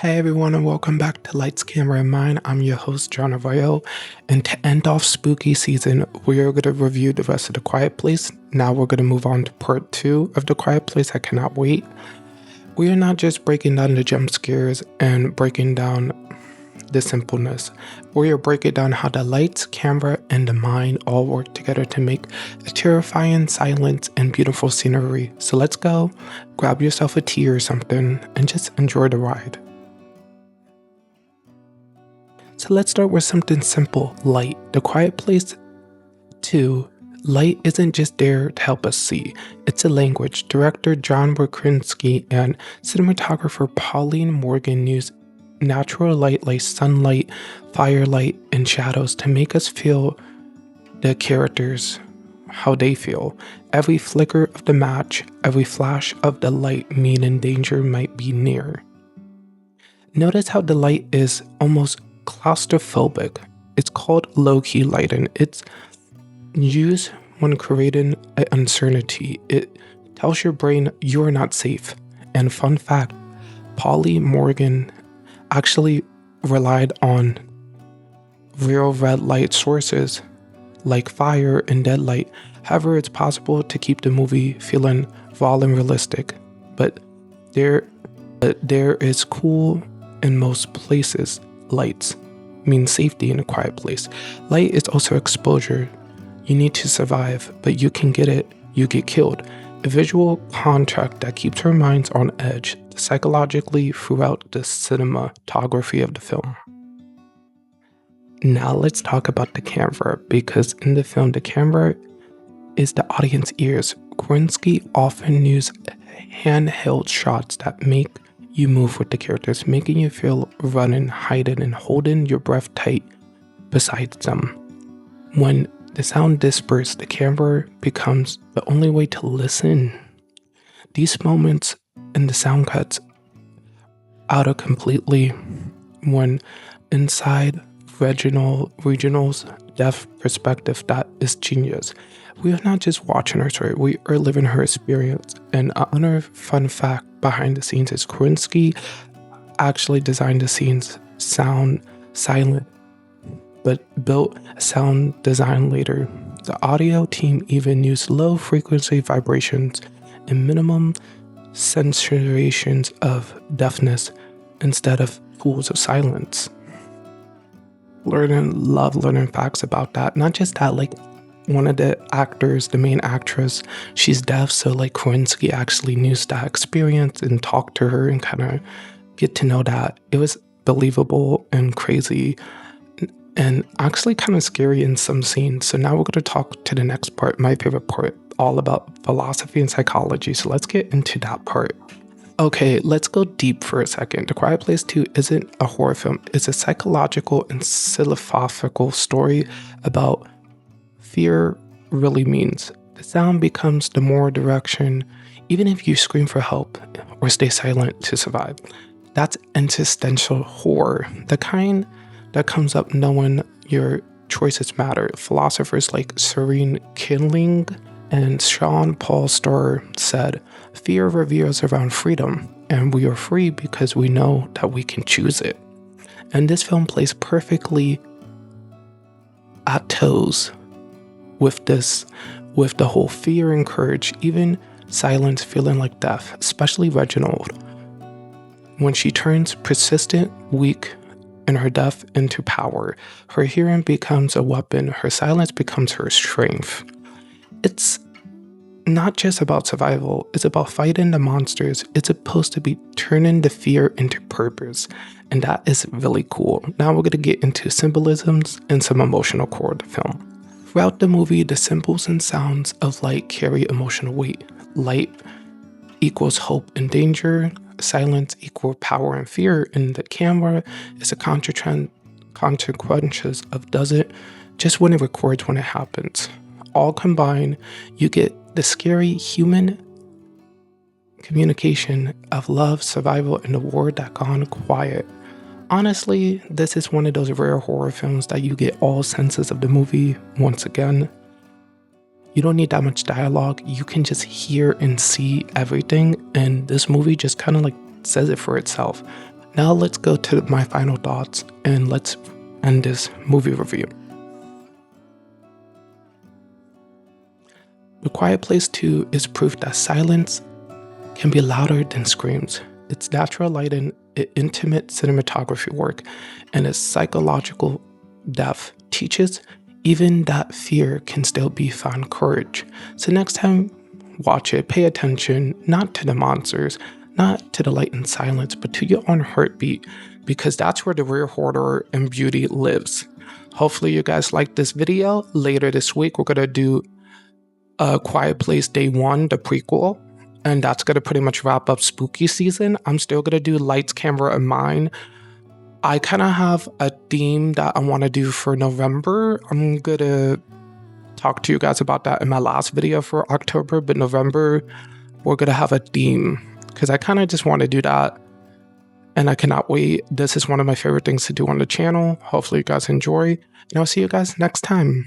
Hey everyone, and welcome back to Lights, Camera, and Mine. I'm your host, John Arroyo, and to end off spooky season, we are going to review the rest of The Quiet Place. Now we're going to move on to part 2 of The Quiet Place. I cannot wait. We are not just breaking down the jump scares and breaking down the simpleness. We are breaking down how the lights, camera, and the mind all work together to make a terrifying silence and beautiful scenery. So let's go, grab yourself a tea or something, and just enjoy the ride. So let's start with something simple, light. The Quiet Place 2, light isn't just there to help us see. It's a language. Director John Krasinski and cinematographer Pauline Morgan use natural light like sunlight, firelight, and shadows to make us feel the characters, how they feel. Every flicker of the match, every flash of the light meaning danger might be near. Notice how the light is almost claustrophobic. It's called low-key lighting. It's used when creating an uncertainty. It tells your brain you're not safe. And fun fact, Pauline Morgan actually relied on real red light sources like fire and dead light. However, it's possible to keep the movie feeling raw and realistic, but there is cool in most places. Lights mean safety in a quiet place. Light is also exposure. You need to survive, but you can get it, you get killed. A visual contract that keeps our minds on edge psychologically throughout the cinematography of the film. Now let's talk about the camera, because in the film, the camera is the audience ears. Krasinski often uses handheld shots that make you move with the characters, making you feel running, hiding, and holding your breath tight beside them. When the sound disperses, the camera becomes the only way to listen. These moments and the sound cuts out completely when inside regional's depth perspective. That is genius. We are not just watching her story, we are living her experience. And another fun fact behind the scenes is Krasinski actually designed the scenes sound silent, but built a sound design later. The audio team even used low frequency vibrations and minimum sensorizations of deafness instead of tools of silence. Love learning facts about that. Not just that, like one of the actors, the main actress, she's deaf, so like Krasinski actually knew that experience and talked to her and kind of get to know that. It was believable and crazy and actually kind of scary in some scenes. So now we're going to talk to the next part, my favorite part, all about philosophy and psychology. So let's get into that part. Okay, let's go deep for a second. The Quiet Place 2 isn't a horror film. It's a psychological and philosophical story about fear really means. The sound becomes the more direction, even if you scream for help or stay silent to survive. That's existential horror, the kind that comes up knowing your choices matter. Philosophers like Serene Kindling and Sean Paul Starr said, fear reveals around freedom, and we are free because we know that we can choose it. And this film plays perfectly at toes with the whole fear and courage, even silence feeling like death, especially Reginald. When she turns persistent, weak, and her death into power, her hearing becomes a weapon, her silence becomes her strength. It's not just about survival, it's about fighting the monsters. It's supposed to be turning the fear into purpose, and that is really cool. Now we're going to get into symbolisms and some emotional core of the film. Throughout the movie, the symbols and sounds of light carry emotional weight. Light equals hope and danger, silence equals power and fear, and the camera is a consequences of doesn't just when it records when it happens. All combined, you get the scary human communication of love, survival, and the war that gone quiet. Honestly, this is one of those rare horror films that you get all senses of the movie once again. You don't need that much dialogue. You can just hear and see everything, and this movie just kind of like says it for itself. Now let's go to my final thoughts and let's end this movie review. The Quiet Place 2 is proof that silence can be louder than screams. Its natural lighting, its intimate cinematography work, and its psychological depth teaches even that fear can still be found courage. So next time, watch it, pay attention, not to the monsters, not to the light and silence, but to your own heartbeat, because that's where the real horror and beauty lives. Hopefully you guys liked this video. Later this week, we're gonna do A Quiet Place Day 1, the prequel, and that's gonna pretty much wrap up spooky season. I'm still gonna do Lights, Camera, and Mine. I kind of have a theme that I want to do for November. I'm gonna talk to you guys about that in my last video for October, but November, we're gonna have a theme because I kind of just want to do that and I cannot wait. This is one of my favorite things to do on the channel. Hopefully you guys enjoy, and I'll see you guys next time.